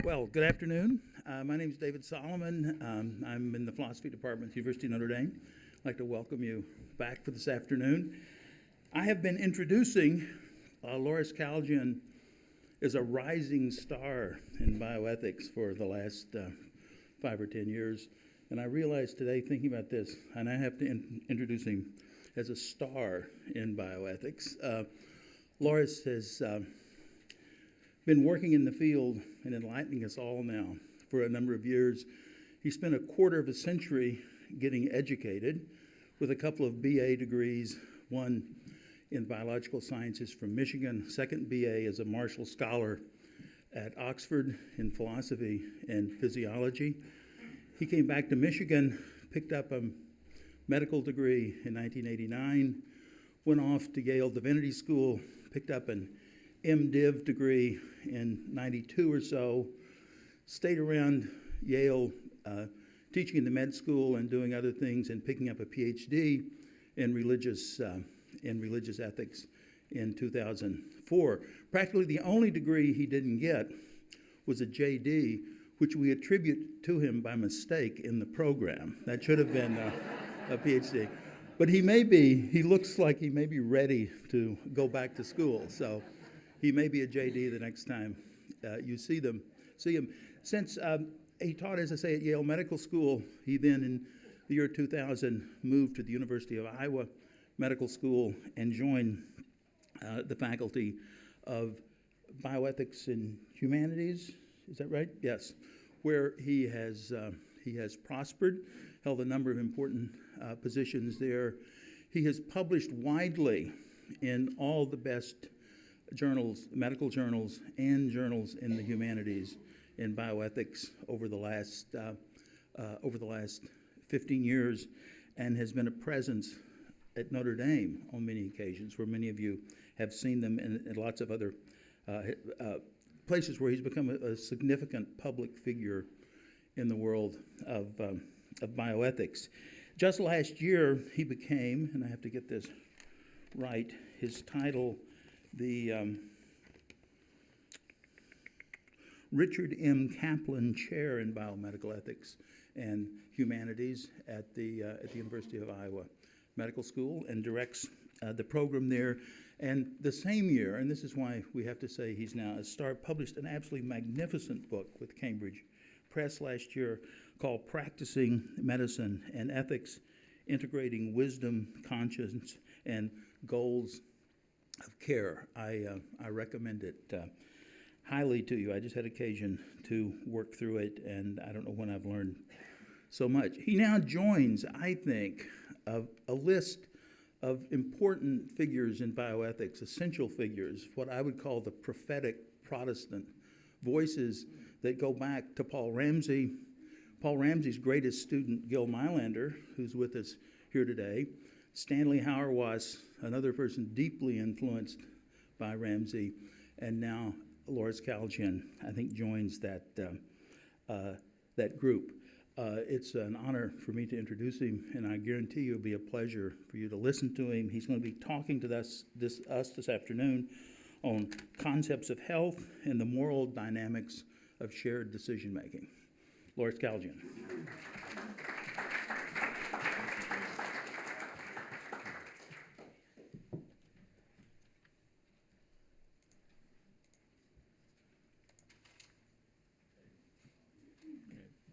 Well, good afternoon. My name is David Solomon. I'm in the philosophy department at the University of Notre Dame. I'd like to welcome you back for this afternoon. I have been introducing Lauris Kaldjian as a rising star in bioethics for the last 5 or 10 years. And I realized today, thinking about this, and I have to introduce him as a star in bioethics. Lauris has been working in the field and enlightening us all now for a number of years. He spent a quarter of a century getting educated with a couple of BA degrees, one in biological sciences from Michigan, second BA as a Marshall Scholar at Oxford in philosophy and physiology. He came back to Michigan, picked up a medical degree in 1989, went off to Yale Divinity School, picked up an MDiv degree in 92 or so, stayed around Yale teaching in the med school and doing other things and picking up a PhD in religious ethics in 2004. Practically the only degree he didn't get was a JD, which we attribute to him by mistake in the program. That should have been a PhD. But he looks like he may be ready to go back to school. So he may be a JD the next time you see him. Since he taught, as I say, at Yale Medical School, he then, in the year 2000, moved to the University of Iowa Medical School and joined the faculty of bioethics and humanities. Is that right? Yes, where he has prospered, held a number of important positions there. He has published widely in all the best journals, medical journals, and journals in the humanities in bioethics over the last 15 years, and has been a presence at Notre Dame on many occasions, where many of you have seen them, and lots of other places where he's become a significant public figure in the world of bioethics. Just last year, he became, and I have to get this right, his title, the Richard M. Kaplan Chair in Biomedical Ethics and Humanities at the University of Iowa Medical School, and directs the program there. And the same year, and this is why we have to say he's now a star, published an absolutely magnificent book with Cambridge Press last year called Practicing Medicine and Ethics, Integrating Wisdom, Conscience, and Goals of Care. I recommend it highly to you. I just had occasion to work through it, and I don't know when I've learned so much. He now joins, I think, a list of important figures in bioethics, essential figures, what I would call the prophetic Protestant voices that go back to Paul Ramsey, Paul Ramsey's greatest student, Gil Mylander, who's with us here today, Stanley Hauerwas, another person deeply influenced by Ramsey, and now Lauris Kaldjian, I think, joins that group. It's an honor for me to introduce him, and I guarantee you it'll be a pleasure for you to listen to him. He's going to be talking to us this afternoon on concepts of health and the moral dynamics of shared decision-making. Lauris Kaldjian.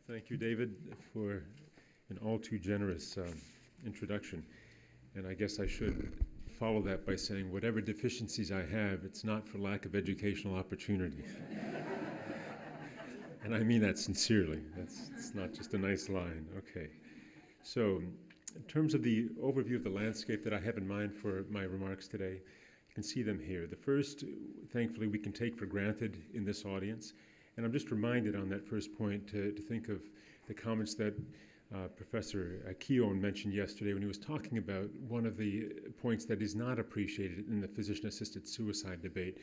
Thank you, David, for an all too generous introduction. And I guess I should follow that by saying whatever deficiencies I have, it's not for lack of educational opportunity. And I mean that sincerely. It's not just a nice line. Okay. So in terms of the overview of the landscape that I have in mind for my remarks today, you can see them here. The first, thankfully, we can take for granted in this audience. And I'm just reminded on that first point to think of the comments that Professor Keown mentioned yesterday when he was talking about one of the points that is not appreciated in the physician-assisted suicide debate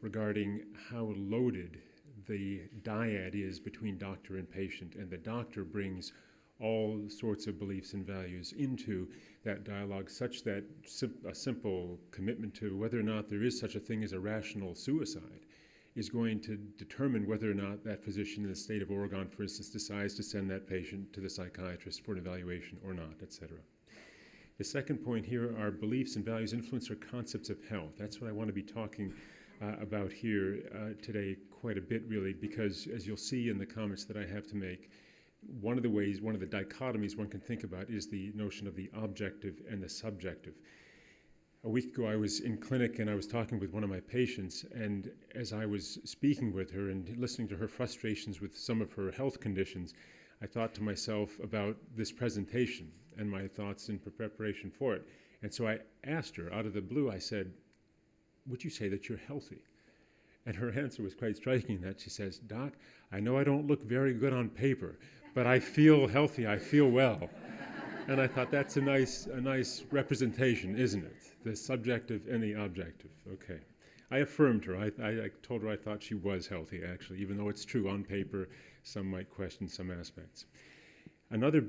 regarding how loaded the dyad is between doctor and patient, and the doctor brings all sorts of beliefs and values into that dialogue, such that a simple commitment to whether or not there is such a thing as a rational suicide is going to determine whether or not that physician in the state of Oregon, for instance, decides to send that patient to the psychiatrist for an evaluation or not, etc. The second point here are beliefs and values influence our concepts of health. That's what I want to be talking about here today quite a bit, really, because as you'll see in the comments that I have to make, one of the dichotomies one can think about is the notion of the objective and the subjective. A week ago, I was in clinic and I was talking with one of my patients, and as I was speaking with her and listening to her frustrations with some of her health conditions, I thought to myself about this presentation and my thoughts in preparation for it. And so I asked her, out of the blue, I said, would you say that you're healthy? And her answer was quite striking, that she says, Doc, I know I don't look very good on paper, but I feel healthy, I feel well. And I thought that's a nice representation, isn't it? The subjective and the objective. Okay. I affirmed her. I told her I thought she was healthy, actually, even though it's true on paper, some might question some aspects. Another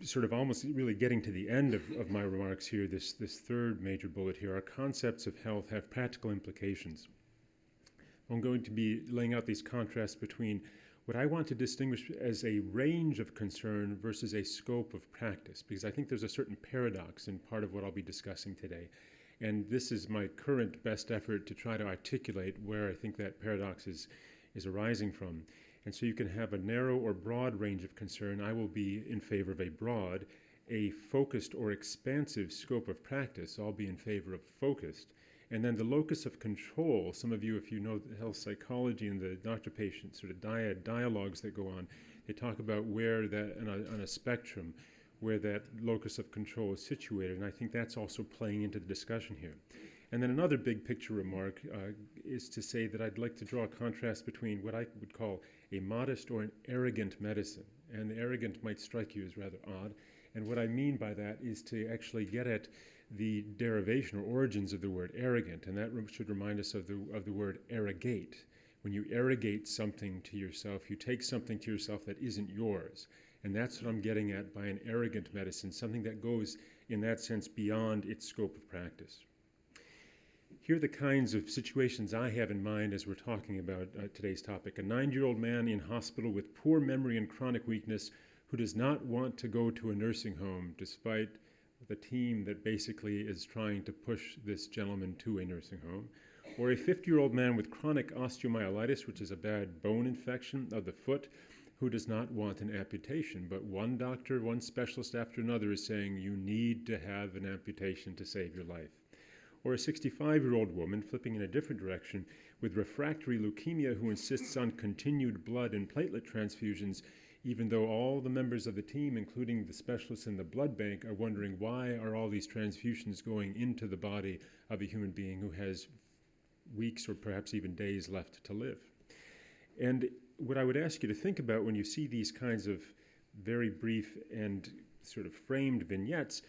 sort of almost really getting to the end of my remarks here, this third major bullet here, our concepts of health have practical implications. I'm going to be laying out these contrasts between what I want to distinguish as a range of concern versus a scope of practice, because I think there's a certain paradox in part of what I'll be discussing today. And this is my current best effort to try to articulate where I think that paradox is arising from. And so you can have a narrow or broad range of concern. I will be in favor of a broad, a focused or expansive scope of practice. I'll be in favor of focused. And then the locus of control, some of you, if you know health psychology and the doctor-patient sort of dialogues that go on, they talk about where that, on a spectrum, where that locus of control is situated. And I think that's also playing into the discussion here. And then another big picture remark is to say that I'd like to draw a contrast between what I would call a modest or an arrogant medicine. And the arrogant might strike you as rather odd. And what I mean by that is to actually get at the derivation or origins of the word arrogant, and that should remind us of the word arrogate. When you arrogate something to yourself, you take something to yourself that isn't yours. And that's what I'm getting at by an arrogant medicine, something that goes, in that sense, beyond its scope of practice. Here are the kinds of situations I have in mind as we're talking about today's topic. A 9-year-old man in hospital with poor memory and chronic weakness who does not want to go to a nursing home despite the team that basically is trying to push this gentleman to a nursing home. Or a 50-year-old man with chronic osteomyelitis, which is a bad bone infection of the foot, who does not want an amputation. But one doctor, one specialist after another is saying you need to have an amputation to save your life. Or a 65-year-old woman, flipping in a different direction, with refractory leukemia who insists on continued blood and platelet transfusions, even though all the members of the team, including the specialists in the blood bank, are wondering why are all these transfusions going into the body of a human being who has weeks or perhaps even days left to live. And what I would ask you to think about when you see these kinds of very brief and sort of framed vignettes,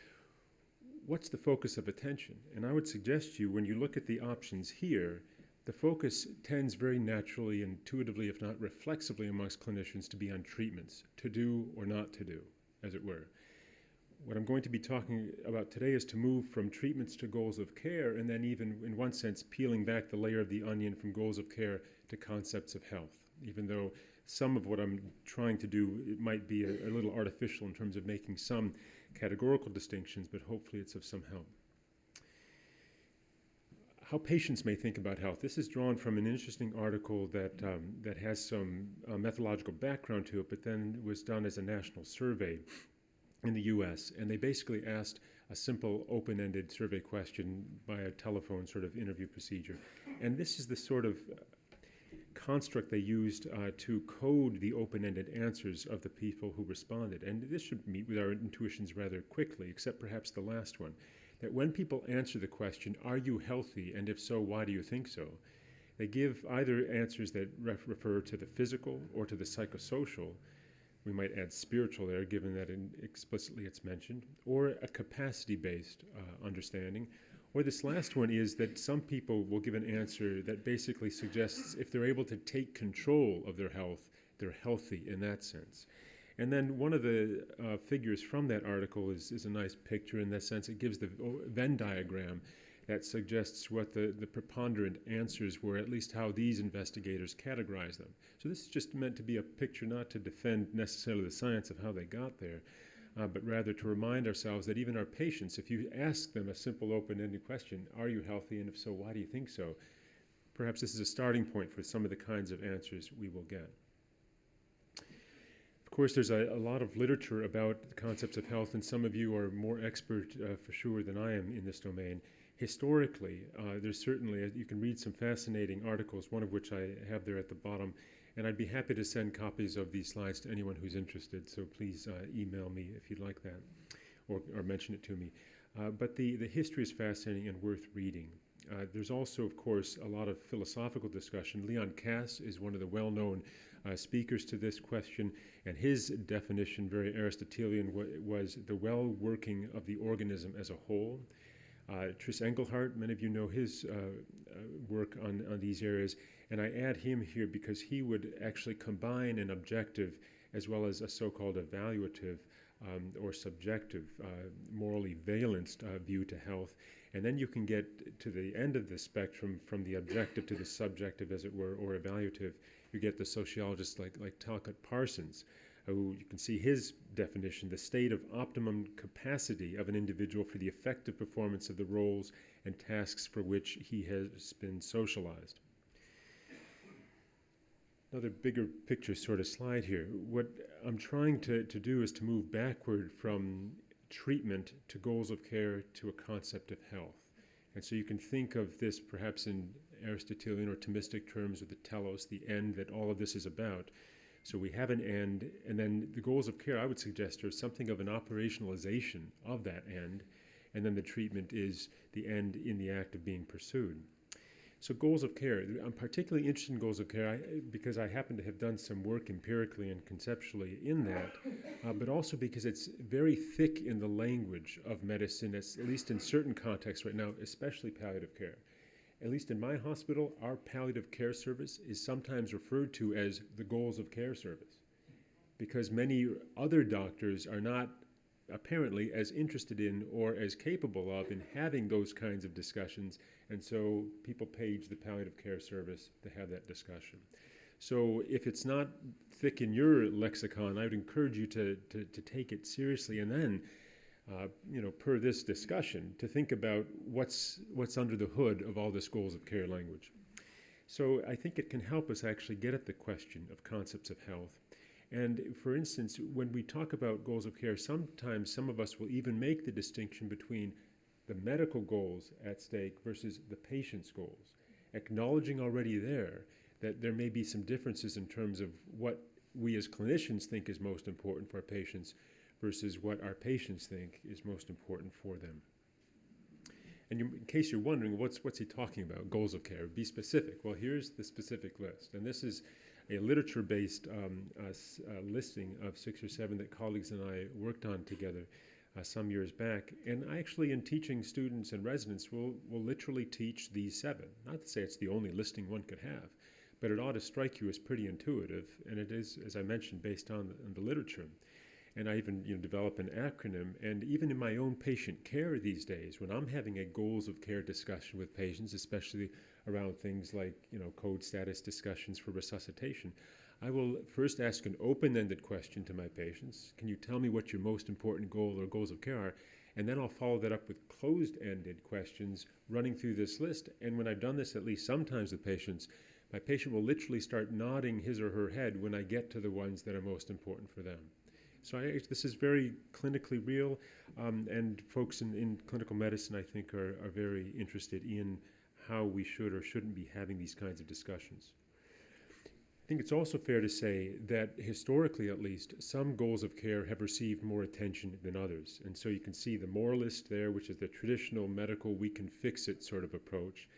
what's the focus of attention? And I would suggest to you, when you look at the options here, the focus tends very naturally, intuitively, if not reflexively amongst clinicians to be on treatments, to do or not to do, as it were. What I'm going to be talking about today is to move from treatments to goals of care, and then even, in one sense, peeling back the layer of the onion from goals of care to concepts of health, even though some of what I'm trying to do, it might be a little artificial in terms of making some categorical distinctions, but hopefully it's of some help. How patients may think about health. This is drawn from an interesting article that has some methodological background to it, but then was done as a national survey in the US. And they basically asked a simple open-ended survey question by a telephone sort of interview procedure. And this is the sort of construct they used to code the open-ended answers of the people who responded. And this should meet with our intuitions rather quickly, except perhaps the last one. That when people answer the question, are you healthy, and if so, why do you think so, they give either answers that refer to the physical or to the psychosocial, we might add spiritual there, given that explicitly it's mentioned, or a capacity-based understanding. Or this last one is that some people will give an answer that basically suggests if they're able to take control of their health, they're healthy in that sense. And then one of the figures from that article is a nice picture in that sense. It gives the Venn diagram that suggests what the preponderant answers were, at least how these investigators categorize them. So this is just meant to be a picture, not to defend necessarily the science of how they got there, but rather to remind ourselves that even our patients, if you ask them a simple open-ended question, are you healthy, and if so, why do you think so? Perhaps this is a starting point for some of the kinds of answers we will get. Of course, there's a lot of literature about the concepts of health, and some of you are more expert for sure than I am in this domain. Historically, there's certainly, you can read some fascinating articles, one of which I have there at the bottom, and I'd be happy to send copies of these slides to anyone who's interested, so please email me if you'd like that, or mention it to me. But the history is fascinating and worth reading. There's also, of course, a lot of philosophical discussion. Leon Kass is one of the well-known speakers to this question, and his definition, very Aristotelian, was the well-working of the organism as a whole. Tris Engelhardt, many of you know his work on these areas, and I add him here because he would actually combine an objective as well as a so-called evaluative or subjective, morally valenced view to health. And then you can get to the end of the spectrum from the objective to the subjective, as it were, or evaluative. You get the sociologists like Talcott Parsons, who you can see his definition, the state of optimum capacity of an individual for the effective performance of the roles and tasks for which he has been socialized. Another bigger picture sort of slide here. What I'm trying to do is to move backward from treatment to goals of care to a concept of health. And so you can think of this perhaps in Aristotelian or Thomistic terms, with the telos, the end that all of this is about. So we have an end, and then the goals of care, I would suggest, are something of an operationalization of that end, and then the treatment is the end in the act of being pursued. So goals of care, I'm particularly interested in goals of care because I happen to have done some work empirically and conceptually in that, but also because it's very thick in the language of medicine, at least in certain contexts right now, especially palliative care. At least in my hospital, our palliative care service is sometimes referred to as the goals of care service, because many other doctors are not apparently as interested in or as capable of in having those kinds of discussions, and so people page the palliative care service to have that discussion. So if it's not thick in your lexicon, I would encourage you to take it seriously, and then per this discussion, to think about what's under the hood of all this goals of care language. So I think it can help us actually get at the question of concepts of health. And for instance, when we talk about goals of care, sometimes some of us will even make the distinction between the medical goals at stake versus the patient's goals, acknowledging already there that there may be some differences in terms of what we as clinicians think is most important for our patients versus what our patients think is most important for them. And in case you're wondering, what's he talking about, goals of care? Be specific. Well, here's the specific list. And this is a literature-based listing of 6 or 7 that colleagues and I worked on together some years back. And I actually, in teaching students and residents, will literally teach these 7. Not to say it's the only listing one could have, but it ought to strike you as pretty intuitive. And it is, as I mentioned, based on the literature. And I even develop an acronym. And even in my own patient care these days, when I'm having a goals of care discussion with patients, especially around things like code status discussions for resuscitation, I will first ask an open-ended question to my patients. Can you tell me what your most important goal or goals of care are? And then I'll follow that up with closed-ended questions running through this list. And when I've done this at least sometimes with patients, my patient will literally start nodding his or her head when I get to the ones that are most important for them. So this is very clinically real, and folks in clinical medicine, I think, are very interested in how we should or shouldn't be having these kinds of discussions. I think it's also fair to say that historically, at least, some goals of care have received more attention than others. And so you can see the moralist there, which is the traditional medical we can fix it sort of approach,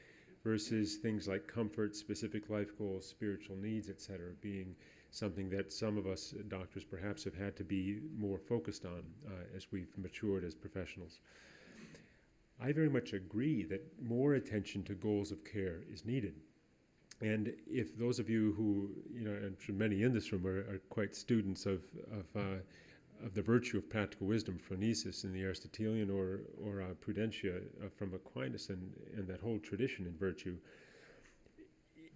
versus things like comfort, specific life goals, spiritual needs, etc., being something that some of us doctors perhaps have had to be more focused on as we've matured as professionals. I very much agree that more attention to goals of care is needed. And if those of you who, I'm sure many in this room are quite students of the virtue of practical wisdom, phronesis in the Aristotelian or prudentia from Aquinas and that whole tradition in virtue,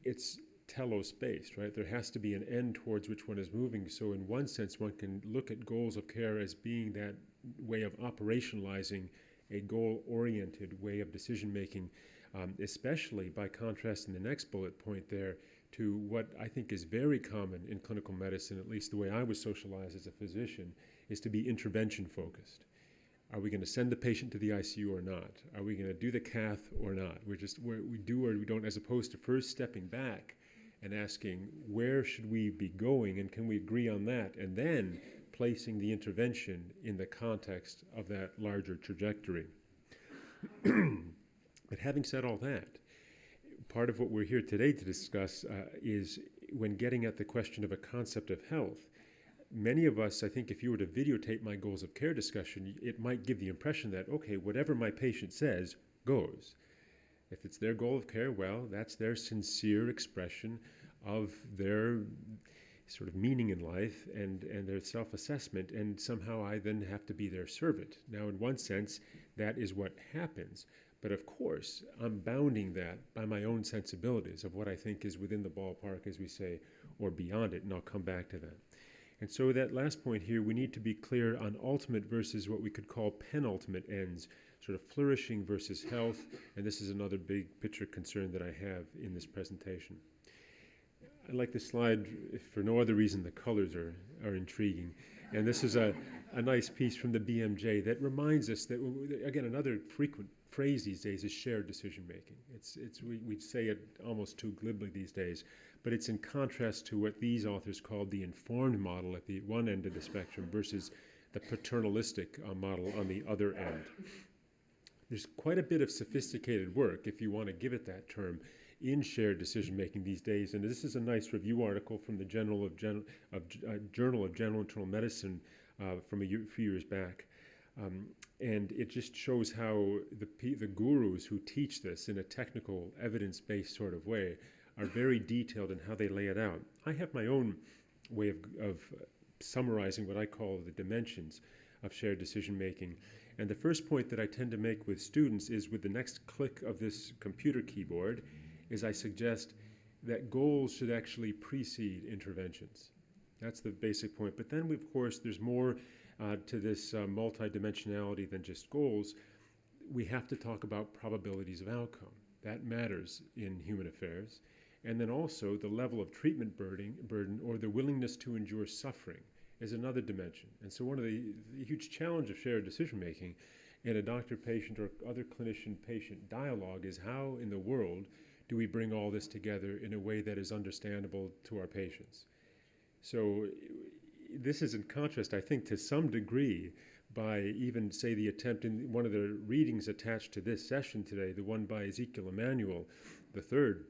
it's telos-based, right? There has to be an end towards which one is moving. So in one sense, one can look at goals of care as being that way of operationalizing a goal-oriented way of decision-making, especially by contrast in the next bullet point there to what I think is very common in clinical medicine, at least the way I was socialized as a physician, is to be intervention-focused. Are we going to send the patient to the ICU or not? Are we going to do the cath or not? We do or we don't, as opposed to first stepping back and asking, where should we be going, and can we agree on that? And then placing the intervention in the context of that larger trajectory. But having said all that, part of what we're here today to discuss is when getting at the question of a concept of health. Many of us, I think, if you were to videotape my goals of care discussion, it might give the impression that, okay, whatever my patient says goes. If it's their goal of care, well, that's their sincere expression of their sort of meaning in life and their self-assessment, and somehow I then have to be their servant. Now, in one sense, that is what happens. But of course, I'm bounding that by my own sensibilities of what I think is within the ballpark, as we say, or beyond it, and I'll come back to that. And so that last point here, we need to be clear on ultimate versus what we could call penultimate ends, sort of flourishing versus health, and this is another big picture concern that I have in this presentation. I like this slide, if for no other reason the colors are intriguing. And this is a nice piece from the BMJ that reminds us that, again, another frequent phrase these days is shared decision making. We say it almost too glibly these days, but it's in contrast to what these authors called the informed model at the one end of the spectrum versus the paternalistic model on the other end. There's quite a bit of sophisticated work, if you want to give it that term, in shared decision making these days, and this is a nice review article from the Journal of General Internal Medicine from a few years back. And it just shows how the gurus who teach this in a technical, evidence-based sort of way are very detailed in how they lay it out. I have my own way of summarizing what I call the dimensions of shared decision-making. And the first point that I tend to make with students is with the next click of this computer keyboard is I suggest that goals should actually precede interventions. That's the basic point. But then, of course, there's more to this multidimensionality than just goals. We have to talk about probabilities of outcome. That matters in human affairs. And then also the level of treatment burden or the willingness to endure suffering is another dimension. And so one of the huge challenge of shared decision-making in a doctor-patient or other clinician-patient dialogue is how in the world do we bring all this together in a way that is understandable to our patients. So this is in contrast, I think, to some degree by even, say, the attempt in one of the readings attached to this session today, the one by Ezekiel Emanuel, the third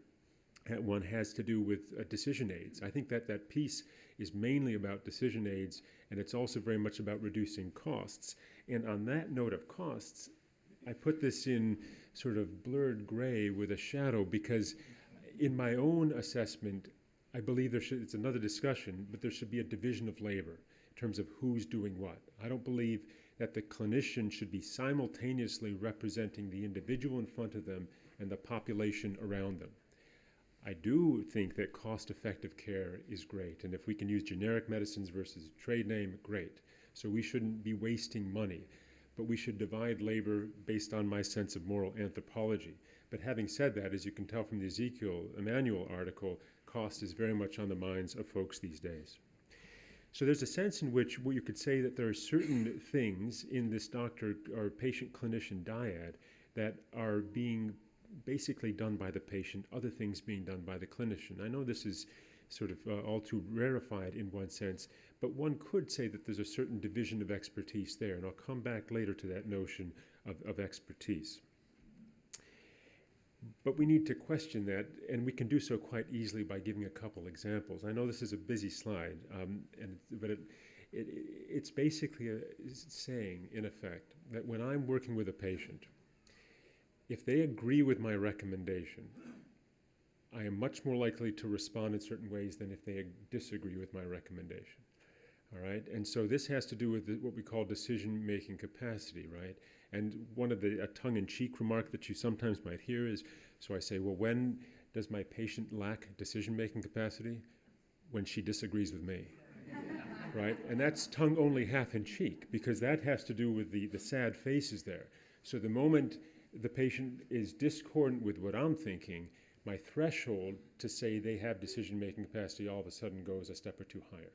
one has to do with decision aids. I think that piece is mainly about decision aids, and it's also very much about reducing costs. And on that note of costs, I put this in sort of blurred gray with a shadow because in my own assessment, I believe it's another discussion, but there should be a division of labor in terms of who's doing what. I don't believe that the clinician should be simultaneously representing the individual in front of them and the population around them. I do think that cost-effective care is great, and if we can use generic medicines versus trade name, great. So we shouldn't be wasting money, but we should divide labor based on my sense of moral anthropology. But having said that, as you can tell from the Ezekiel Emanuel article, cost is very much on the minds of folks these days. So there's a sense in which you could say that there are certain things in this doctor or patient-clinician dyad that are being basically done by the patient, other things being done by the clinician. I know this is sort of all too rarefied in one sense, but one could say that there's a certain division of expertise there, and I'll come back later to that notion of expertise. But we need to question that, and we can do so quite easily by giving a couple examples. I know this is a busy slide, but it's basically saying, in effect, that when I'm working with a patient, if they agree with my recommendation, I am much more likely to respond in certain ways than if they disagree with my recommendation. All right, and so this has to do with what we call decision-making capacity, right? And one of a tongue-in-cheek remark that you sometimes might hear is, so I say, well, when does my patient lack decision-making capacity? When she disagrees with me, right? And that's tongue only half in cheek, because that has to do with the sad faces there. So the moment the patient is discordant with what I'm thinking, my threshold to say they have decision-making capacity all of a sudden goes a step or two higher.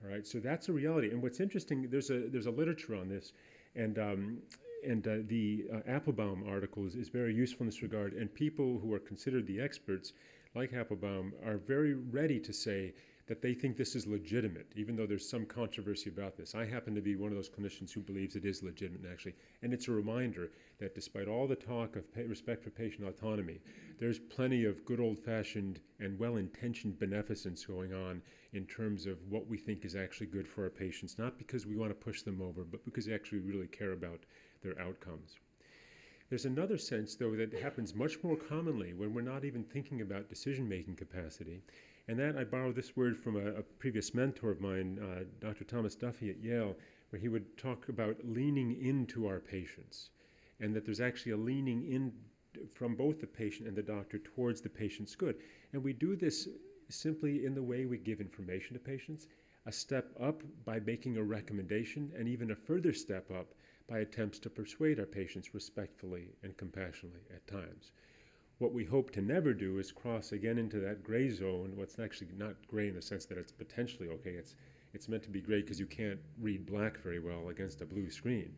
All right, so that's a reality. And what's interesting, there's a literature on this, and the Applebaum article is very useful in this regard. And people who are considered the experts, like Applebaum, are very ready to say that they think this is legitimate, even though there's some controversy about this. I happen to be one of those clinicians who believes it is legitimate, actually. And it's a reminder that despite all the talk of respect for patient autonomy, there's plenty of good old-fashioned and well-intentioned beneficence going on in terms of what we think is actually good for our patients, not because we want to push them over, but because we actually really care about their outcomes. There's another sense, though, that happens much more commonly when we're not even thinking about decision-making capacity. And that, I borrow this word from a previous mentor of mine, Dr. Thomas Duffy at Yale, where he would talk about leaning into our patients, and that there's actually a leaning in from both the patient and the doctor towards the patient's good. And we do this simply in the way we give information to patients, a step up by making a recommendation, and even a further step up by attempts to persuade our patients respectfully and compassionately at times. What we hope to never do is cross again into that gray zone. What's actually not gray in the sense that it's potentially okay. It's meant to be gray because you can't read black very well against a blue screen,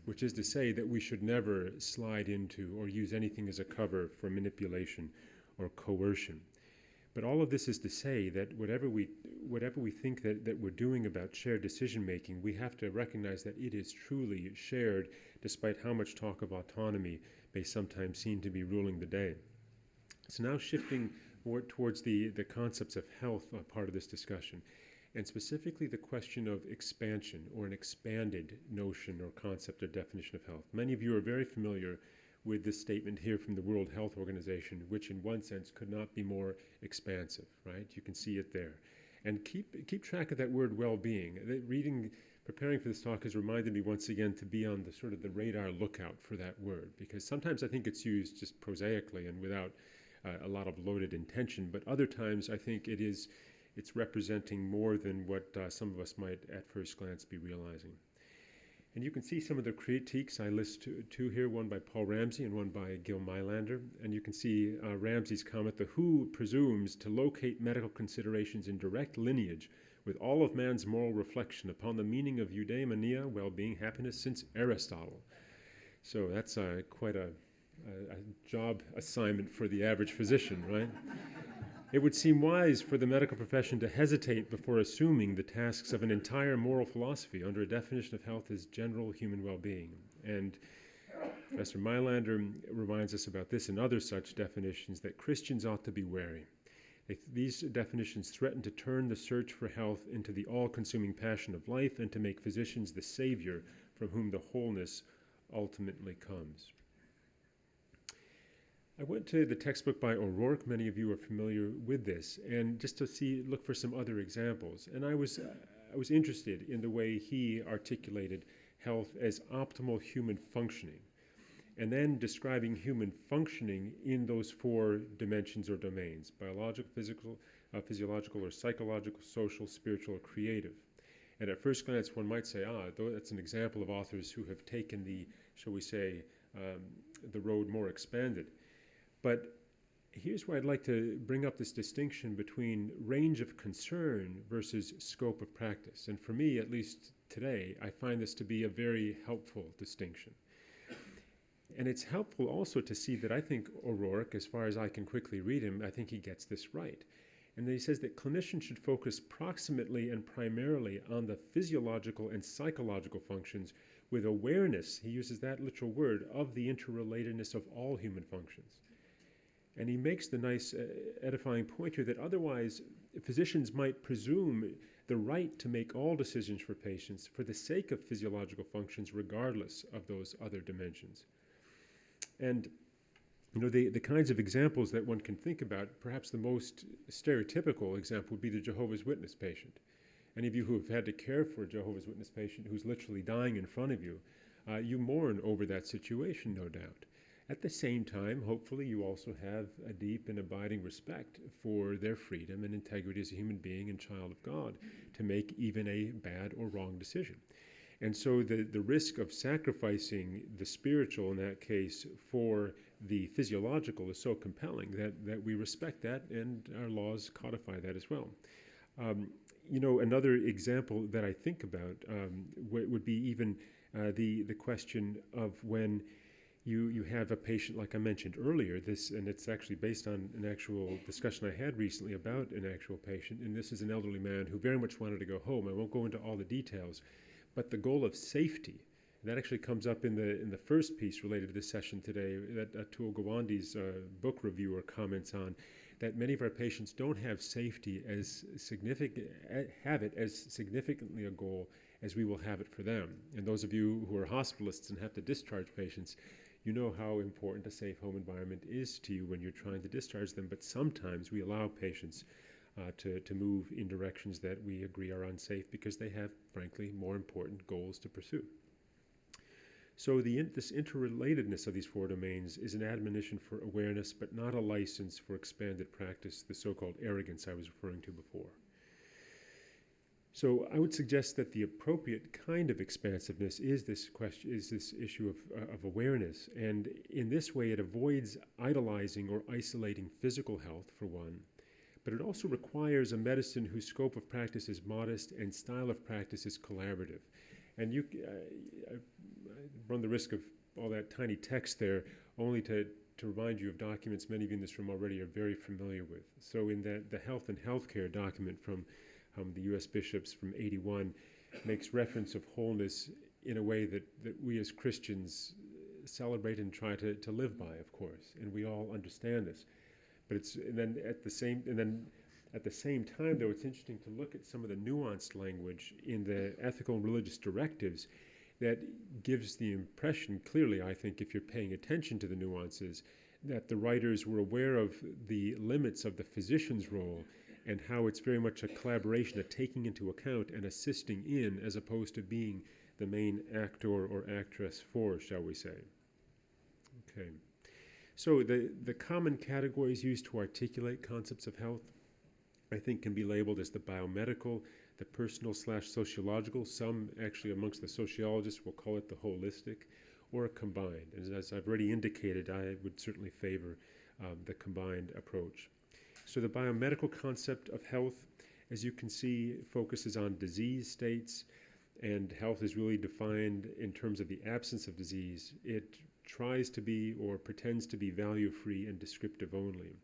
which is to say that we should never slide into or use anything as a cover for manipulation or coercion. But all of this is to say that whatever we think that we're doing about shared decision-making, we have to recognize that it is truly shared, despite how much talk of autonomy may sometimes seem to be ruling the day. So now shifting more towards the concepts of health part of this discussion, and specifically the question of expansion, or an expanded notion or concept or definition of health. Many of you are very familiar with this statement here from the World Health Organization, which in one sense could not be more expansive, right? You can see it there. And keep track of that word well-being. Preparing for this talk has reminded me once again to be on the sort of the radar lookout for that word, because sometimes I think it's used just prosaically and without a lot of loaded intention, but other times I think it's representing more than what some of us might at first glance be realizing. And you can see some of the critiques. I list two here, one by Paul Ramsey and one by Gil Meilander. And you can see Ramsey's comment, "The WHO presumes to locate medical considerations in direct lineage with all of man's moral reflection upon the meaning of eudaimonia, well-being, happiness, since Aristotle." So that's quite a job assignment for the average physician, right? It would seem wise for the medical profession to hesitate before assuming the tasks of an entire moral philosophy under a definition of health as general human well-being. And Professor Meilander reminds us about this and other such definitions, that Christians ought to be wary. These definitions threaten to turn the search for health into the all-consuming passion of life and to make physicians the savior from whom the wholeness ultimately comes. I went to the textbook by O'Rourke. Many of you are familiar with this, and just to look for some other examples. And I was interested in the way he articulated health as optimal human functioning, and then describing human functioning in those four dimensions or domains: biological, physical, physiological or psychological, social, spiritual, or creative. And at first glance, one might say, that's an example of authors who have taken the, shall we say, the road more expanded. But here's where I'd like to bring up this distinction between range of concern versus scope of practice. And for me, at least today, I find this to be a very helpful distinction. And it's helpful also to see that I think O'Rourke, as far as I can quickly read him, I think he gets this right. And then he says that clinicians should focus proximately and primarily on the physiological and psychological functions with awareness, he uses that literal word, of the interrelatedness of all human functions. And he makes the nice edifying point here that otherwise physicians might presume the right to make all decisions for patients for the sake of physiological functions regardless of those other dimensions. And the kinds of examples that one can think about, perhaps the most stereotypical example would be the Jehovah's Witness patient. Any of you who have had to care for a Jehovah's Witness patient who's literally dying in front of you, you mourn over that situation, no doubt. At the same time, hopefully, you also have a deep and abiding respect for their freedom and integrity as a human being and child of God to make even a bad or wrong decision. And so the risk of sacrificing the spiritual in that case for the physiological is so compelling that we respect that, and our laws codify that as well. Another example that I think about would be even the question of when you have a patient, like I mentioned earlier, and it's actually based on an actual discussion I had recently about an actual patient, and this is an elderly man who very much wanted to go home. I won't go into all the details, but the goal of safety, that actually comes up in the first piece related to this session today, that Atul Gawande's book reviewer comments on, that many of our patients don't have safety as significantly a goal as we will have it for them. And those of you who are hospitalists and have to discharge patients, you know how important a safe home environment is to you when you're trying to discharge them, but sometimes we allow patients to move in directions that we agree are unsafe because they have, frankly, more important goals to pursue. So this interrelatedness of these four domains is an admonition for awareness, but not a license for expanded practice, the so-called arrogance I was referring to before. So I would suggest that the appropriate kind of expansiveness is this issue of awareness, and in this way it avoids idolizing or isolating physical health, for one, but it also requires a medicine whose scope of practice is modest and style of practice is collaborative. And I run the risk of all that tiny text there only to remind you of documents many of you in this room already are very familiar with. So in the Health and Healthcare document from the U.S. bishops from '81 makes reference of wholeness in a way that we as Christians celebrate and try to live by, of course, and we all understand this. But at the same time, though, it's interesting to look at some of the nuanced language in the ethical and religious directives that gives the impression, clearly, I think, if you're paying attention to the nuances, that the writers were aware of the limits of the physician's role and how it's very much a collaboration, a taking into account and assisting in, as opposed to being the main actor or actress for, shall we say. Okay. So the common categories used to articulate concepts of health, I think, can be labeled as the biomedical, the personal/sociological. Some actually amongst the sociologists will call it the holistic, or combined. And as I've already indicated, I would certainly favor the combined approach. So the biomedical concept of health, as you can see, focuses on disease states, and health is really defined in terms of the absence of disease. It tries to be or pretends to be value-free and descriptive only.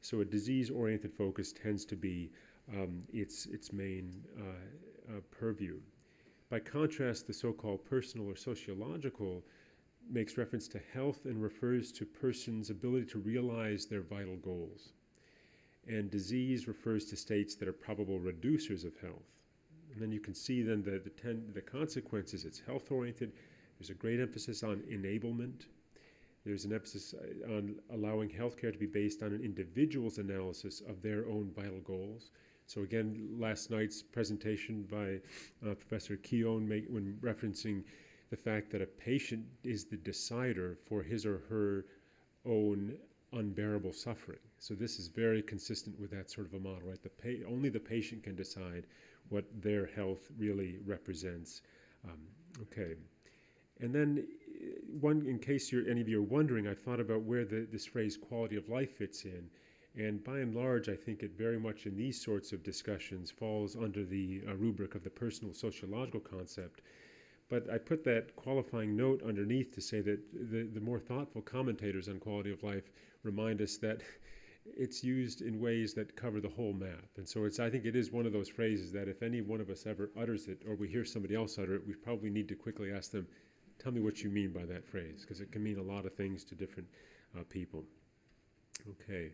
So a disease-oriented focus tends to be its main purview. By contrast, the so-called personal or sociological makes reference to health and refers to persons' ability to realize their vital goals. And disease refers to states that are probable reducers of health. And then you can see then the consequences. It's health-oriented. There's a great emphasis on enablement. There's an emphasis on allowing healthcare to be based on an individual's analysis of their own vital goals. So again, last night's presentation by Professor Keown when referencing the fact that a patient is the decider for his or her own unbearable suffering. So this is very consistent with that sort of a model, right? Only the patient can decide what their health really represents. Okay. And then, in case any of you are wondering, I thought about where this phrase quality of life fits in. And by and large, I think it very much in these sorts of discussions falls under the rubric of the personal sociological concept. But I put that qualifying note underneath to say that the more thoughtful commentators on quality of life remind us that it's used in ways that cover the whole map. And so I think it is one of those phrases that if any one of us ever utters it, or we hear somebody else utter it, we probably need to quickly ask them, tell me what you mean by that phrase, because it can mean a lot of things to different people. Okay.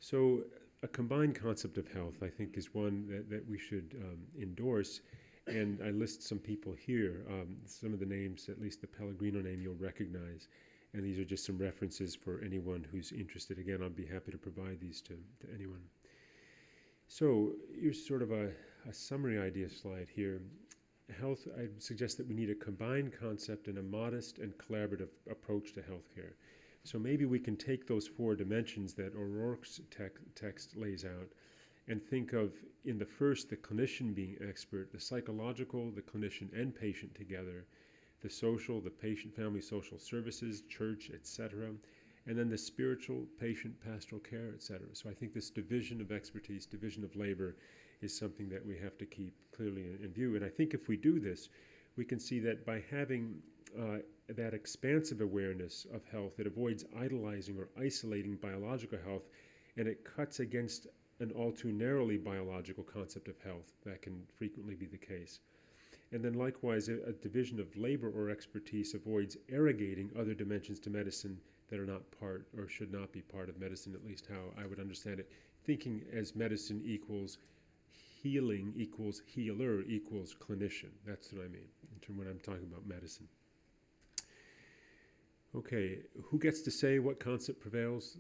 So a combined concept of health, I think, is one that we should endorse. And I list some people here. Some of the names, at least the Pellegrino name, you'll recognize. And these are just some references for anyone who's interested. Again, I'll be happy to provide these to anyone. So here's sort of a a summary idea slide here. Health, I suggest that we need a combined concept and a modest and collaborative approach to healthcare. So maybe we can take those 4 dimensions that O'Rourke's text lays out and think of, in the first, the clinician being expert, the psychological, the clinician and patient together, the social, the patient, family, social services, church, etc., and then the spiritual, patient, pastoral care, etc. So I think this division of expertise, division of labor, is something that we have to keep clearly in view. And I think if we do this, we can see that by having that expansive awareness of health, it avoids idolizing or isolating biological health, and it cuts against an all too narrowly biological concept of health. That can frequently be the case. And then likewise, a division of labor or expertise avoids arrogating other dimensions to medicine that are not part or should not be part of medicine, at least how I would understand it. Thinking as medicine equals healing equals healer equals clinician. That's what I mean when I'm talking about medicine. Okay, who gets to say what concept prevails?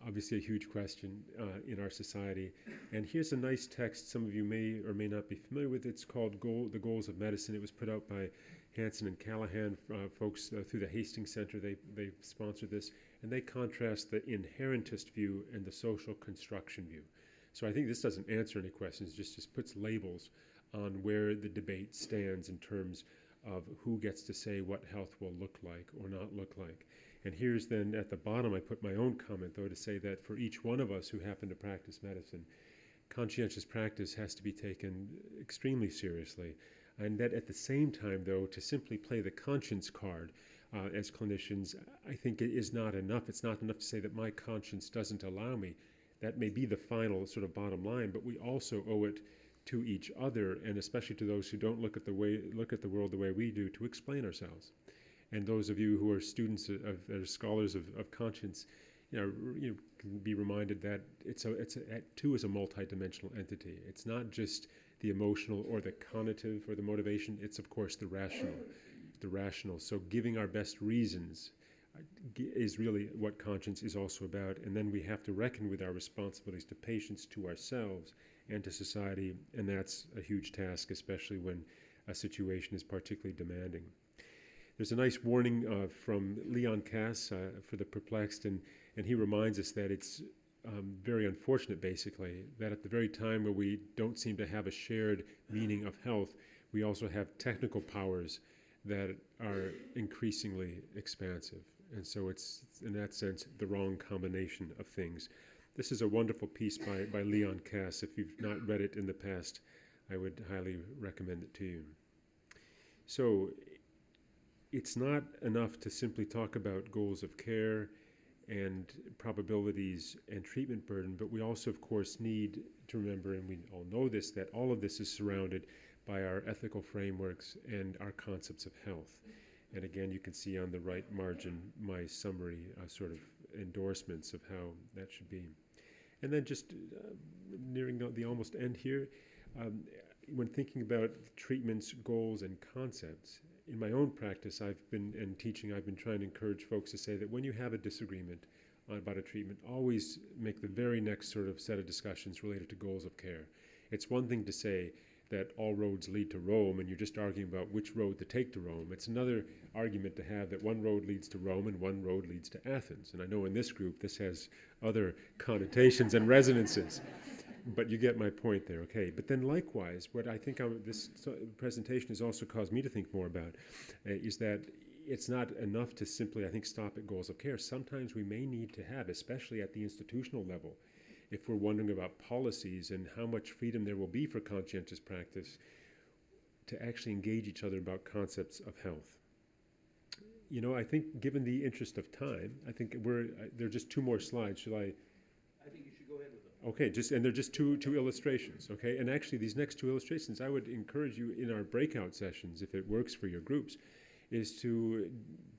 Obviously a huge question in our society. And here's a nice text some of you may or may not be familiar with. It's called The Goals of Medicine. It was put out by Hansen and Callahan folks through the Hastings Center. They sponsored this, and they contrast the inherentist view and the social construction view. So I think this doesn't answer any questions, just puts labels on where the debate stands in terms of who gets to say what health will look like or not look like. And here's then at the bottom, I put my own comment, though, to say that for each one of us who happen to practice medicine, conscientious practice has to be taken extremely seriously. And that at the same time, though, to simply play the conscience card as clinicians, I think it is not enough. It's not enough to say that my conscience doesn't allow me. That may be the final sort of bottom line, but we also owe it to each other, and especially to those who don't look at the world the way we do, to explain ourselves. And those of you who are students are scholars of conscience, you can be reminded that too is a multidimensional entity. It's not just the emotional or the cognitive or the motivation. It's of course the rational. So giving our best reasons is really what conscience is also about. And then we have to reckon with our responsibilities to patients, to ourselves, and to society. And that's a huge task, especially when a situation is particularly demanding. There's a nice warning from Leon Kass for the perplexed, and he reminds us that it's very unfortunate, basically, that at the very time where we don't seem to have a shared meaning of health, we also have technical powers that are increasingly expansive. And so it's, in that sense, the wrong combination of things. This is a wonderful piece by Leon Kass. If you've not read it in the past, I would highly recommend it to you. So it's not enough to simply talk about goals of care and probabilities and treatment burden, but we also, of course, need to remember, and we all know this, that all of this is surrounded by our ethical frameworks and our concepts of health. And again, you can see on the right margin my summary sort of endorsements of how that should be. And then just nearing the almost end here, when thinking about treatments, goals, and concepts, in my own practice, I've been trying to encourage folks to say that when you have a disagreement about a treatment, always make the very next sort of set of discussions related to goals of care. It's one thing to say that all roads lead to Rome and you're just arguing about which road to take to Rome. It's another argument to have that one road leads to Rome and one road leads to Athens. And I know in this group this has other connotations and resonances. But you get my point there, okay. But then likewise, what I think this presentation has also caused me to think more about is that it's not enough to simply, I think, stop at goals of care. Sometimes we may need to have, especially at the institutional level, if we're wondering about policies and how much freedom there will be for conscientious practice, to actually engage each other about concepts of health. You know, I think given the interest of time, I think there are just 2 more slides. Should I think you should go ahead with them. Okay, and they're just two illustrations, okay? And actually, these next 2 illustrations, I would encourage you in our breakout sessions, if it works for your groups, is to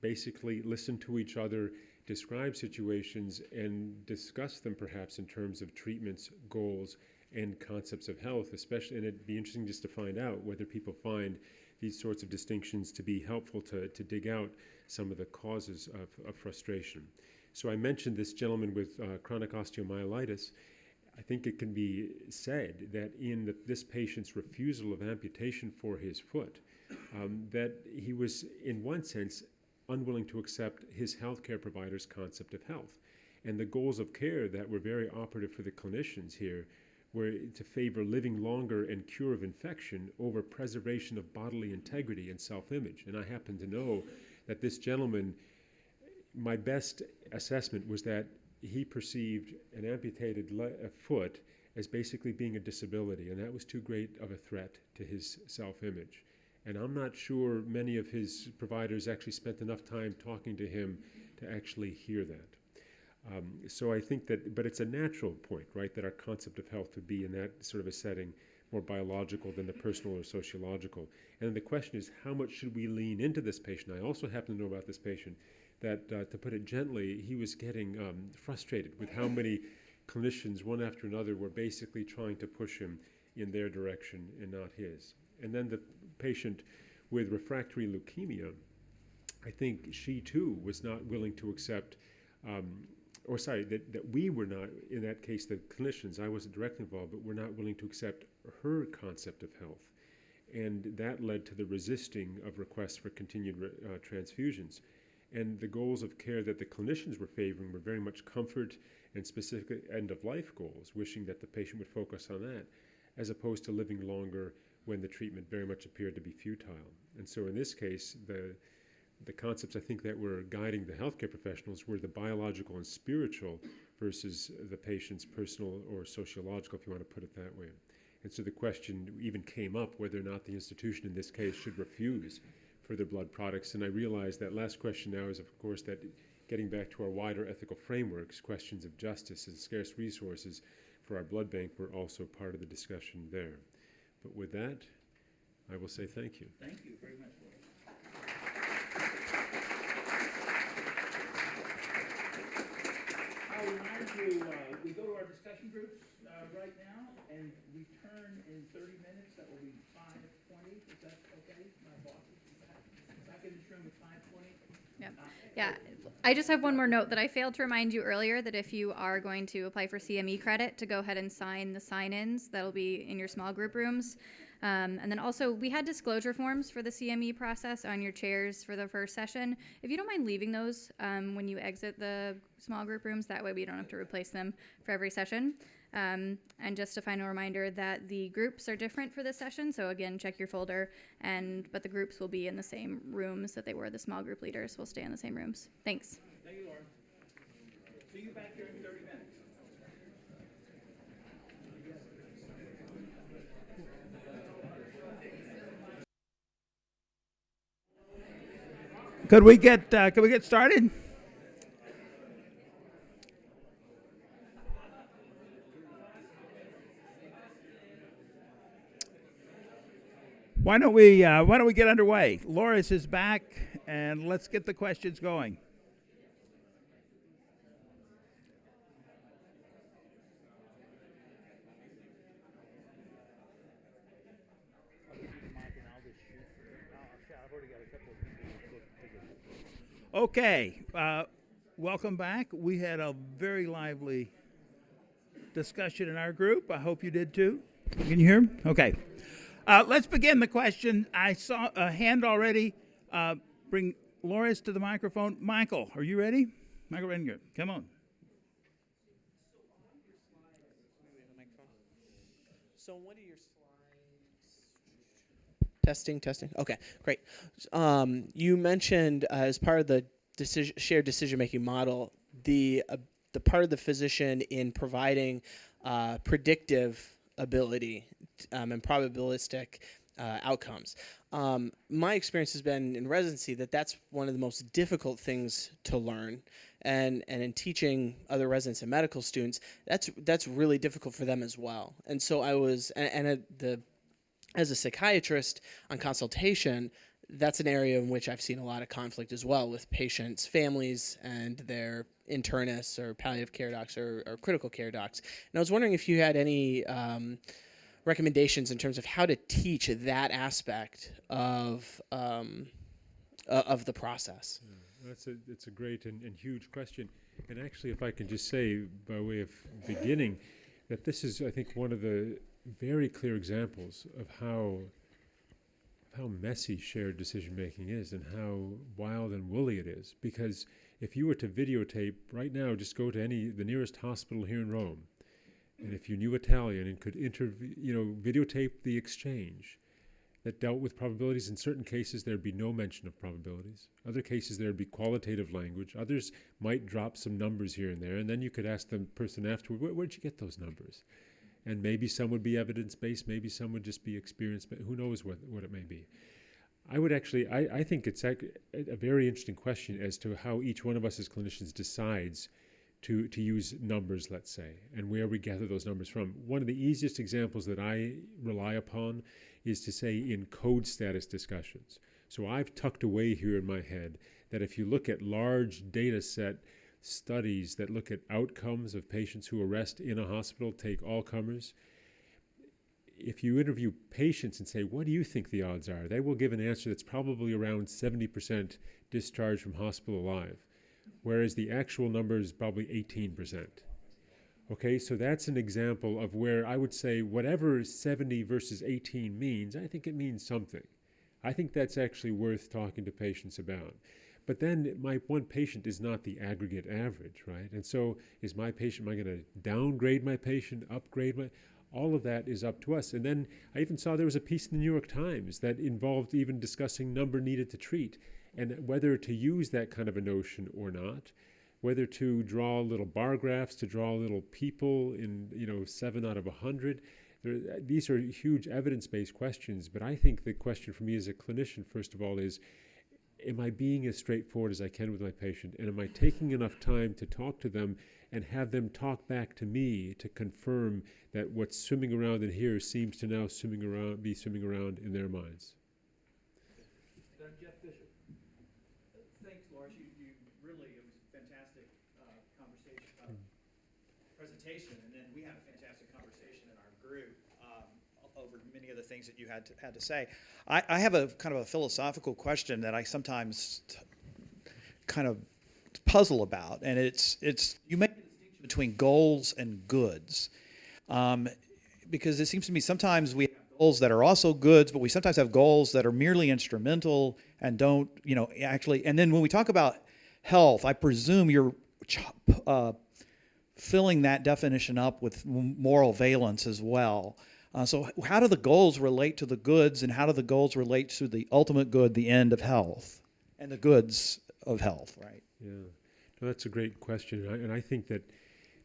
basically listen to each other, describe situations, and discuss them perhaps in terms of treatments, goals, and concepts of health, especially, and it'd be interesting just to find out whether people find these sorts of distinctions to be helpful to dig out some of the causes of frustration. So I mentioned this gentleman with chronic osteomyelitis. I think it can be said that in this patient's refusal of amputation for his foot, that he was, in one sense, unwilling to accept his healthcare provider's concept of health. And the goals of care that were very operative for the clinicians here were to favor living longer and cure of infection over preservation of bodily integrity and self-image. And I happen to know that this gentleman, my best assessment was that he perceived an amputated foot as basically being a disability, and that was too great of a threat to his self-image. And I'm not sure many of his providers actually spent enough time talking to him to actually hear that. So I think that, but it's a natural point, right, that our concept of health would be in that sort of a setting more biological than the personal or sociological. And the question is, how much should we lean into this patient? I also happen to know about this patient that, to put it gently, he was getting frustrated with how many clinicians, one after another, were basically trying to push him in their direction and not his. And then the patient with refractory leukemia, I think she too was not willing to accept, that we were not, in that case, the clinicians, I wasn't directly involved, but were not willing to accept her concept of health. And that led to the resisting of requests for continued transfusions. And the goals of care that the clinicians were favoring were very much comfort and specific end-of-life goals, wishing that the patient would focus on that, as opposed to living longer when the treatment very much appeared to be futile. And so in this case, the concepts I think that were guiding the healthcare professionals were the biological and spiritual versus the patient's personal or sociological, if you want to put it that way. And so the question even came up whether or not the institution in this case should refuse further blood products. And I realize that last question now is, of course, that getting back to our wider ethical frameworks, questions of justice and scarce resources for our blood bank were also part of the discussion there. But with that, I will say thank you. Thank you very much, Lauris. I'll remind you, we go to our discussion groups right now and return in 30 minutes. That will be 5:20. Is that okay? My boss is back in this room at 5:20. Yep. Yeah. I just have one more note that I failed to remind you earlier, that if you are going to apply for CME credit, to go ahead and sign the sign-ins. That'll be in your small group rooms. And then also, we had disclosure forms for the CME process on your chairs for the first session. If you don't mind leaving those when you exit the small group rooms, that way we don't have to replace them for every session. And just a final reminder that the groups are different for this session. So again, check your folder, but the groups will be in the same rooms that they were. The small group leaders will stay in the same rooms. Thanks. Thank you, Laura. See you back here in 30 minutes. Could we get started? Why don't we get underway? Lauris is back, and let's get the questions going. Okay, welcome back. We had a very lively discussion in our group. I hope you did too. Can you hear? Okay. Let's begin the question. I saw a hand already. Bring Lauris to the microphone. Michael, are you ready? Michael Renger, come on. So one of your slides. Testing. Okay, great. You mentioned as part of the shared decision-making model, the part of the physician in providing predictive ability and probabilistic outcomes. My experience has been in residency that's one of the most difficult things to learn, and in teaching other residents and medical students, that's really difficult for them as well. And so I was, as a psychiatrist on consultation, that's an area in which I've seen a lot of conflict as well with patients' families and their internists or palliative care docs or critical care docs. And I was wondering if you had any recommendations in terms of how to teach that aspect of the process. Yeah, it's a great and huge question. And actually, if I can just say, by way of beginning, that this is, I think, one of the very clear examples of how messy shared decision making is and how wild and woolly it is. Because if you were to videotape right now, just go to the nearest hospital here in Rome, and if you knew Italian and could videotape the exchange that dealt with probabilities, in certain cases there'd be no mention of probabilities. Other cases there'd be qualitative language. Others might drop some numbers here and there, and then you could ask the person afterward, where'd you get those numbers? And maybe some would be evidence-based, maybe some would just be experience-based. Who knows what it may be. I think it's a very interesting question as to how each one of us as clinicians decides to use numbers, let's say, and where we gather those numbers from. One of the easiest examples that I rely upon is to say in code status discussions. So I've tucked away here in my head that if you look at large data set studies that look at outcomes of patients who arrest in a hospital, take all comers, if you interview patients and say, what do you think the odds are? They will give an answer that's probably around 70% discharged from hospital alive, whereas the actual number is probably 18%. Okay, so that's an example of where I would say whatever 70 versus 18 means, I think it means something. I think that's actually worth talking to patients about. But then my one patient is not the aggregate average, right? And so is my patient, am I going to downgrade my patient, upgrade my, all of that is up to us. And then I even saw there was a piece in the New York Times that involved even discussing number needed to treat and whether to use that kind of a notion or not, whether to draw little bar graphs, to draw little people in, 7 out of 100. These are huge evidence-based questions, but I think the question for me as a clinician, first of all, is, am I being as straightforward as I can with my patient? And am I taking enough time to talk to them and have them talk back to me to confirm that what's swimming around in here seems to now be swimming around in their minds? Jeff Bishop. Thanks, Lauris. You really, it was a fantastic presentation, and then we had a fantastic conversation in our group over many of the things that you had to say. I have a kind of a philosophical question that I sometimes kind of puzzle about, and it's you make a distinction between goals and goods, because it seems to me sometimes we have goals that are also goods, but we sometimes have goals that are merely instrumental and don't, actually. And then when we talk about health, I presume you're filling that definition up with moral valence as well. So how do the goals relate to the goods, and how do the goals relate to the ultimate good, the end of health, and the goods of health, right? Yeah, no, that's a great question. And I think that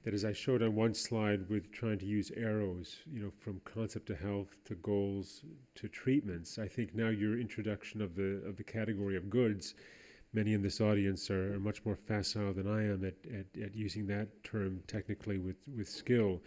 as I showed on one slide with trying to use arrows, from concept to health to goals to treatments, I think now your introduction of the category of goods, many in this audience are much more facile than I am at using that term technically with skill.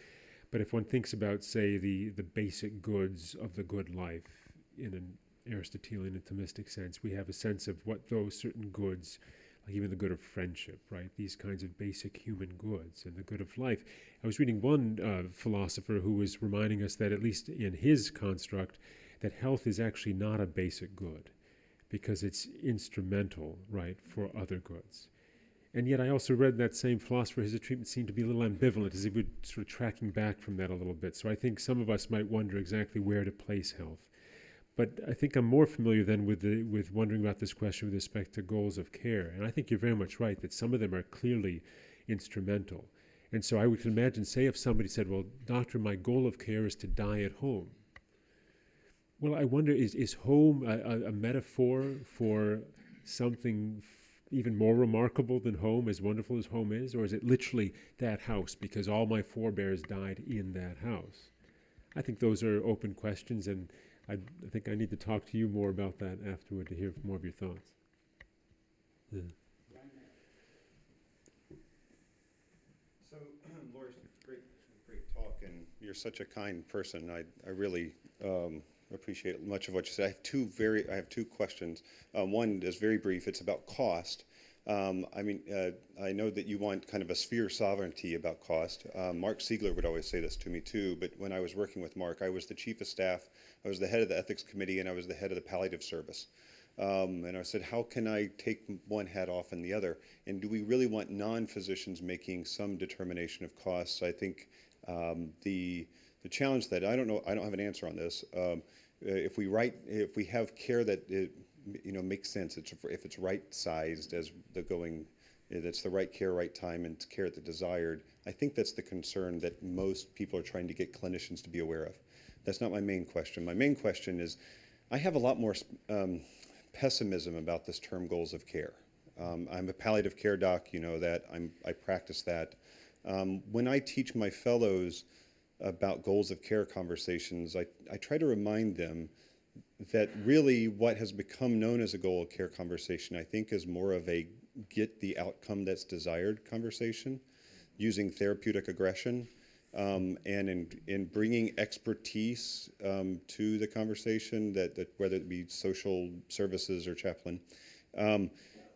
But if one thinks about, say, the basic goods of the good life in an Aristotelian and Thomistic sense, we have a sense of what those certain goods, like even the good of friendship, right? These kinds of basic human goods and the good of life. I was reading one philosopher who was reminding us that, at least in his construct, that health is actually not a basic good because it's instrumental, right, for other goods. And yet I also read that same philosopher, his treatment seemed to be a little ambivalent, as if we're sort of tracking back from that a little bit. So I think some of us might wonder exactly where to place health. But I think I'm more familiar then with wondering about this question with respect to goals of care. And I think you're very much right that some of them are clearly instrumental. And so I would imagine, say if somebody said, well, doctor, my goal of care is to die at home. Well, I wonder, is home a metaphor for something even more remarkable than home, as wonderful as home is? Or is it literally that house because all my forebears died in that house? I think those are open questions, and I think I need to talk to you more about that afterward to hear more of your thoughts. Yeah. So, Lauris, great talk, and you're such a kind person. I really appreciate much of what you said. I have two questions. One is very brief. It's about cost. I know that you want kind of a sphere sovereignty about cost. Mark Siegler would always say this to me too, but when I was working with Mark, I was the chief of staff, I was the head of the ethics committee, and I was the head of the palliative service. And I said, how can I take one hat off and the other? And do we really want non-physicians making some determination of costs? I think The challenge that I don't know, I don't have an answer on this. If we have care that makes sense, if it's right sized as the going, that's the right care, right time, and care at the desired. I think that's the concern that most people are trying to get clinicians to be aware of. That's not my main question. My main question is, I have a lot more pessimism about this term goals of care. I'm a palliative care doc, you know that. I practice that. When I teach my fellows about goals of care conversations, I try to remind them that really what has become known as a goal of care conversation, I think, is more of a get the outcome that's desired conversation, using therapeutic aggression, and in bringing expertise to the conversation, that whether it be social services or chaplain.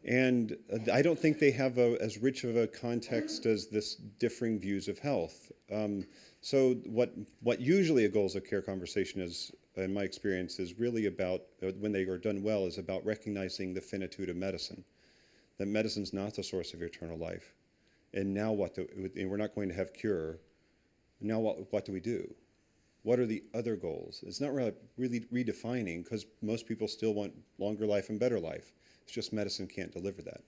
And I don't think they have as rich of a context as this differing views of health. So what usually a goals of care conversation is, in my experience, is really about, when they are done well, is about recognizing the finitude of medicine, that medicine's not the source of eternal life. And now and we're not going to have cure. Now what do we do? What are the other goals? It's not really redefining, because most people still want longer life and better life. It's just medicine can't deliver that.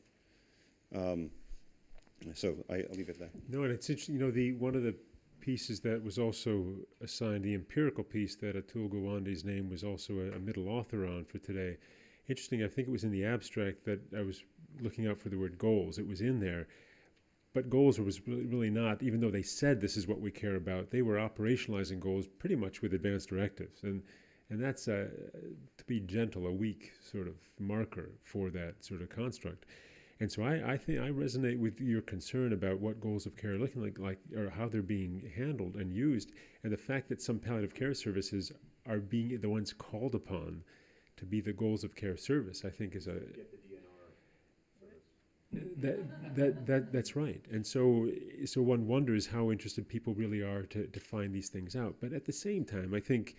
So I'll leave it there. No, and it's interesting, one of the pieces that was also assigned, the empirical piece that Atul Gawande's name was also a middle author on for today. Interesting, I think it was in the abstract that I was looking out for the word goals. It was in there. But goals was really not, even though they said this is what we care about, they were operationalizing goals pretty much with advanced directives. And that's, to be gentle, a weak sort of marker for that sort of construct. And so I think I resonate with your concern about what goals of care are looking like, or how they're being handled and used, and the fact that some palliative care services are being the ones called upon to be the goals of care service, I think is that's right. And so one wonders how interested people really are to find these things out. But at the same time, I think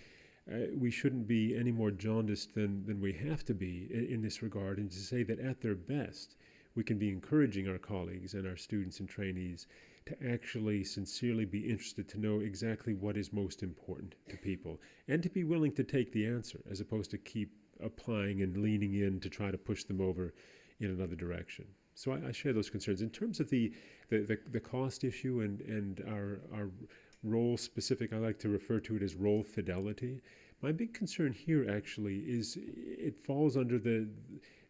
we shouldn't be any more jaundiced than we have to be in this regard, and to say that at their best, we can be encouraging our colleagues and our students and trainees to actually sincerely be interested to know exactly what is most important to people, and to be willing to take the answer, as opposed to keep applying and leaning in to try to push them over in another direction. So I share those concerns. In terms of the cost issue and our role specific, I like to refer to it as role fidelity. My big concern here actually is it falls under the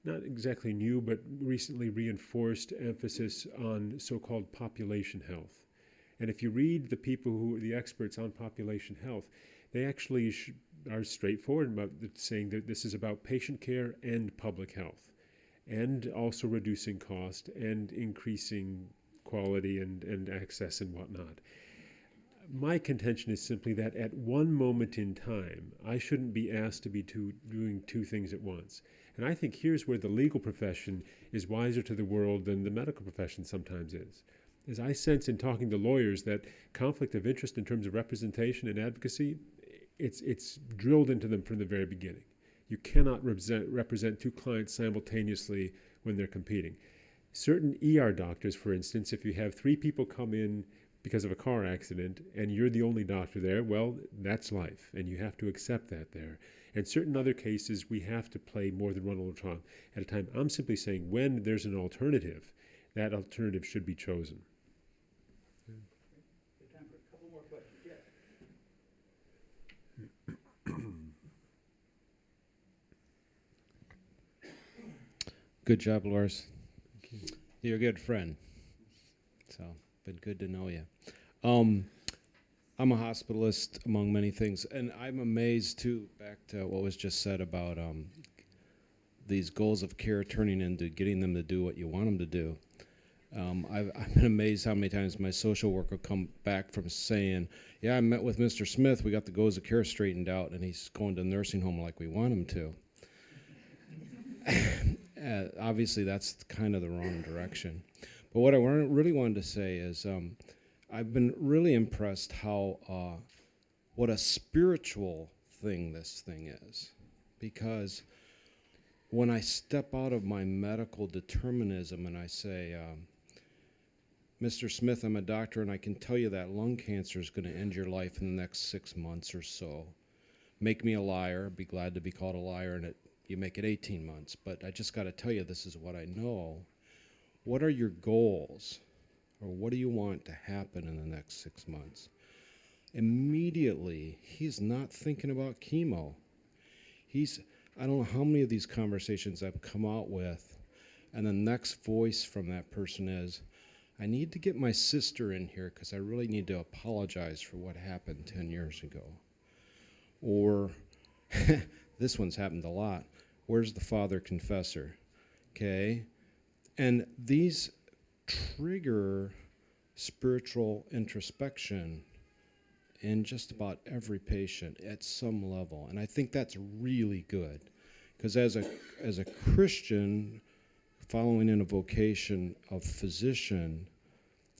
not exactly new, but recently reinforced emphasis on so-called population health. And if you read the people who are the experts on population health, they actually are straightforward about saying that this is about patient care and public health, and also reducing cost and increasing quality and access and whatnot. My contention is simply that at one moment in time, I shouldn't be asked to be doing two things at once. And I think here's where the legal profession is wiser to the world than the medical profession sometimes is. As I sense in talking to lawyers that conflict of interest in terms of representation and advocacy, it's drilled into them from the very beginning. You cannot represent two clients simultaneously when they're competing. Certain ER doctors, for instance, if you have 3 people come in because of a car accident and you're the only doctor there, well, that's life, and you have to accept that there. In certain other cases, we have to play more than one trial at a time. I'm simply saying when there's an alternative, that alternative should be chosen. Time for a couple more questions. Yes. Good job, Lauris. You're a good friend. So, been good to know you. I'm a hospitalist, among many things, and I'm amazed, too, back to what was just said about these goals of care turning into getting them to do what you want them to do. I've been amazed how many times my social worker come back from saying, yeah, I met with Mr. Smith, we got the goals of care straightened out, and he's going to nursing home like we want him to. Obviously, that's kind of the wrong direction. But what I really wanted to say is I've been really impressed how what a spiritual thing this thing is. Because when I step out of my medical determinism and I say, Mr. Smith, I'm a doctor, and I can tell you that lung cancer is going to end your life in the next 6 months or so. Make me a liar. Be glad to be called a liar, and you make it 18 months. But I just got to tell you, this is what I know. What are your goals? Or what do you want to happen in the next 6 months? Immediately, he's not thinking about chemo. I don't know how many of these conversations I've come out with, and the next voice from that person is, I need to get my sister in here because I really need to apologize for what happened 10 years ago. Or, this one's happened a lot, where's the father confessor? Okay? And these trigger spiritual introspection in just about every patient at some level. And I think that's really good. Because as a Christian, following in a vocation of physician,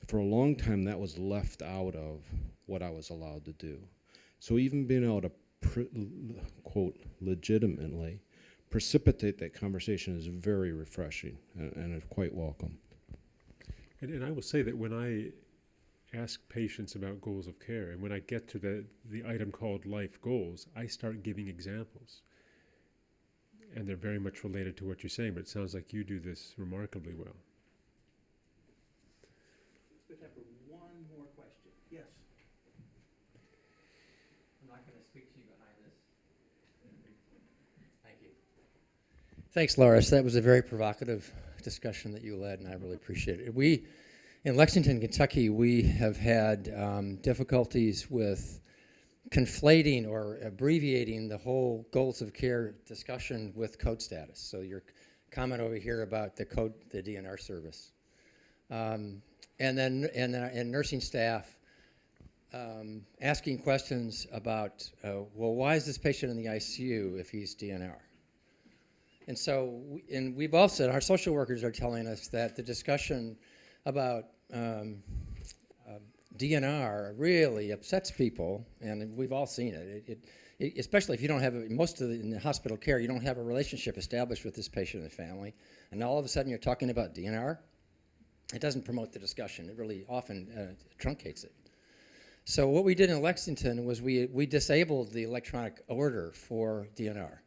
for a long time that was left out of what I was allowed to do. So even being able to, quote, legitimately precipitate that conversation is very refreshing and quite welcome. And I will say that when I ask patients about goals of care, and when I get to the item called life goals, I start giving examples. And they're very much related to what you're saying, but it sounds like you do this remarkably well. We have time for one more question. Yes. I'm not going to speak to you behind this. Thank you. Thanks, Lauris. That was a very provocative discussion that you led, and I really appreciate it. In Lexington, Kentucky, we have had difficulties with conflating or abbreviating the whole goals of care discussion with code status. So your comment over here about the code, the DNR service. And nursing staff asking questions about, well, why is this patient in the ICU if he's DNR? And so, we've all said, our social workers are telling us that the discussion about DNR really upsets people, and we've all seen it. Especially if you don't have, in the hospital care, you don't have a relationship established with this patient and family, and all of a sudden you're talking about DNR. It doesn't promote the discussion. It really often truncates it. So what we did in Lexington was we disabled the electronic order for DNR,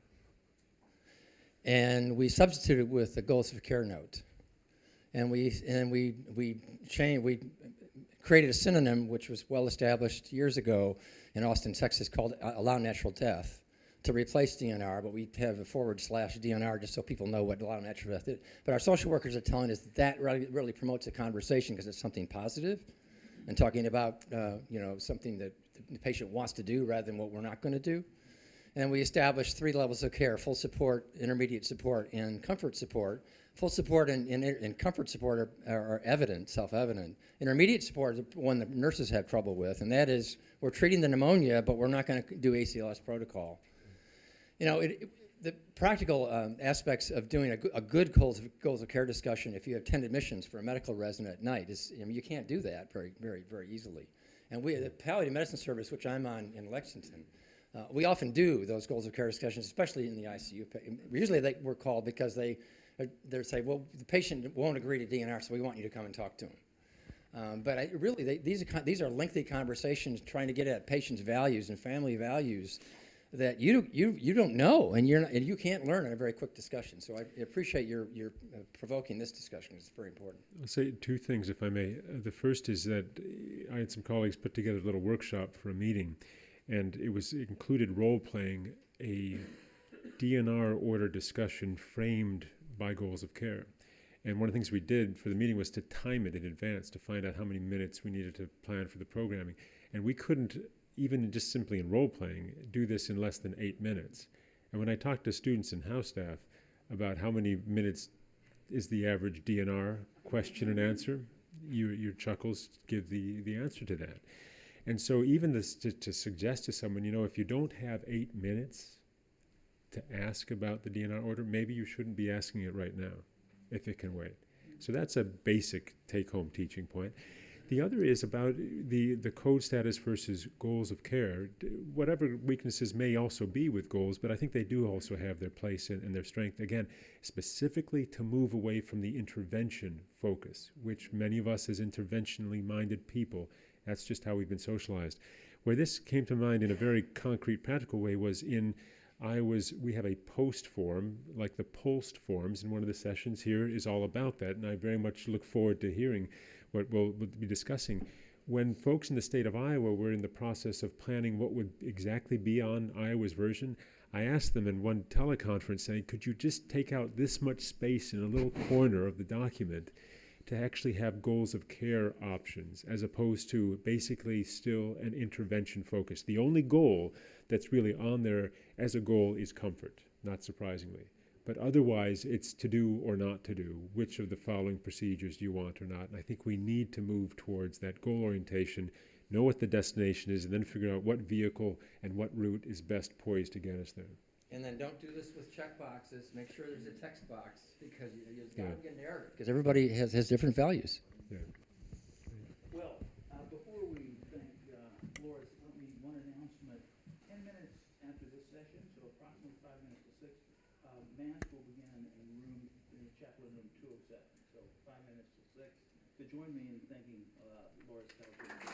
and we substituted with the goals of care note, and we created a synonym which was well established years ago in Austin, Texas, called allow natural death, to replace DNR, but we have a /DNR just so people know what allow natural death is. But our social workers are telling us that really promotes a conversation because it's something positive, and talking about something that the patient wants to do rather than what we're not going to do. And we established 3 levels of care: full support, intermediate support, and comfort support. Full support and comfort support are evident, self-evident. Intermediate support is the one that nurses have trouble with, and that is we're treating the pneumonia, but we're not going to do ACLS protocol. The practical aspects of doing a good goals of care discussion, if you have 10 admissions for a medical resident at night, you can't do that very, very, very easily. And the palliative medicine service, which I'm on in Lexington, we often do those goals of care discussions, especially in the ICU. Usually we're called because they say, well, the patient won't agree to DNR, so we want you to come and talk to him. But these are lengthy conversations trying to get at patients' values and family values that you don't know, and you can't learn in a very quick discussion. So I appreciate your provoking this discussion. It's very important. I'll say 2 things, if I may. The first is that I had some colleagues put together a little workshop for a meeting, and it included role-playing a DNR order discussion framed by goals of care. And one of the things we did for the meeting was to time it in advance to find out how many minutes we needed to plan for the programming. And we couldn't, even just simply in role-playing, do this in less than 8 minutes. And when I talked to students and house staff about how many minutes is the average DNR question and answer, your chuckles give the answer to that. And so even this, to suggest to someone, if you don't have 8 minutes to ask about the DNR order, maybe you shouldn't be asking it right now, if it can wait. So that's a basic take-home teaching point. The other is about the code status versus goals of care. Whatever weaknesses may also be with goals, but I think they do also have their place and their strength, again, specifically to move away from the intervention focus, which many of us as interventionally minded people, that's just how we've been socialized. Where this came to mind in a very concrete, practical way was we have a post form, like the POLST forms, and one of the sessions here is all about that, and I very much look forward to hearing what we'll be discussing. When folks in the state of Iowa were in the process of planning what would exactly be on Iowa's version, I asked them in one teleconference saying, could you just take out this much space in a little corner of the document to actually have goals of care options, as opposed to basically still an intervention focus. The only goal that's really on there as a goal is comfort, not surprisingly. But otherwise, it's to do or not to do. Which of the following procedures do you want or not? And I think we need to move towards that goal orientation, know what the destination is, and then figure out what vehicle and what route is best poised to get us there. And then don't do this with check boxes. Make sure there's a text box because you've got Yeah. to get narrative. Because everybody has different values. Yeah. Well, before we thank Lauris, let me one announcement. 10 minutes after this session, so approximately 5 minutes to 6, Mass will begin in the chaplain room 207. So 5 minutes to 6. To join me in thanking Lauris Kaldjian.